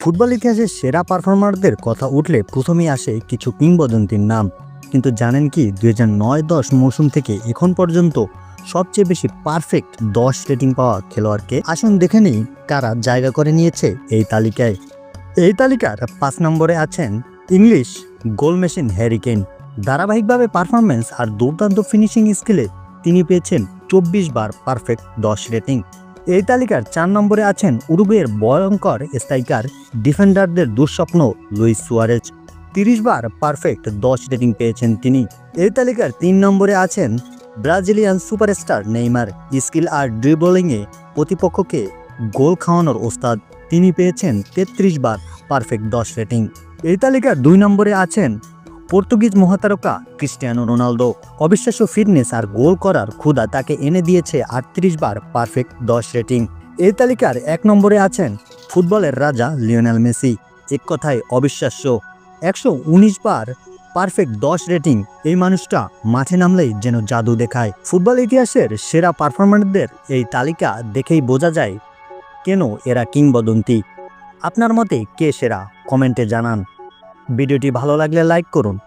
Football ইতিহাসের সেরা পারফর্মারদের কথা উঠলে প্রথমেই আসে কিছু কিংবদন্তির নাম। কিন্তু জানেন কি 2009-10 মৌসুম থেকে এখন পর্যন্ত সবচেয়ে বেশি পারফেক্ট 10 রেটিং পাওয়া খেলোয়াড়কে? আসুন দেখে নিই কারা জায়গা করে নিয়েছে এই তালিকায়। এই তালিকার 5 নম্বরে আছেন English goal machine Harry Kane. ধারাবাহিকভাবে পারফরমেন্স আর দুর্দান্ত ফিনিশিং স্কিলে তিনি পেয়েছেন 24 বার পারফেক্ট 10 রেটিং। এই তালিকার 4 নম্বরে আছেন উরুগুয়ের ভয়ঙ্কর স্ট্রাইকার ডিফেন্ডারদের দুঃস্বপ্ন লুইস সুয়ারেজ। 30 বার পারফেক্ট 10 রেটিং পেয়েছেন তিনি। এই তালিকার 3 নম্বরে আছেন ব্রাজিলিয়ান সুপারস্টার নেইমার। স্কিল আর ড্রিবলিংয়ে প্রতিপক্ষকে গোল খাওয়ানোর ওস্তাদ। তিনি পেয়েছেন 33 বার পারফেক্ট 10 রেটিং। এই তালিকার 2 নম্বরে আছেন পর্তুগিজ মহাতারকা ক্রিস্টিয়ানো রোনালদো। অবিশ্বাস্য ফিটনেস আর গোল করার ক্ষুধা তাকে এনে দিয়েছে 38 বার পারফেক্ট 10 রেটিং। এই তালিকার 1 নম্বরে আছেন ফুটবলের রাজা লিওনেল মেসি। এক কথায় অবিশ্বাস্য 119 বার পারফেক্ট 10 রেটিং। এই মানুষটা মাঠে নামলেই যেন জাদু দেখায়। ফুটবল ইতিহাসের সেরা পারফরমারদের এই তালিকা দেখেই বোঝা যায় কেন এরা কিংবদন্তি। আপনার মতে কে সেরা? কমেন্টে জানান। ভিডিওটি ভালো লাগলে লাইক করুন।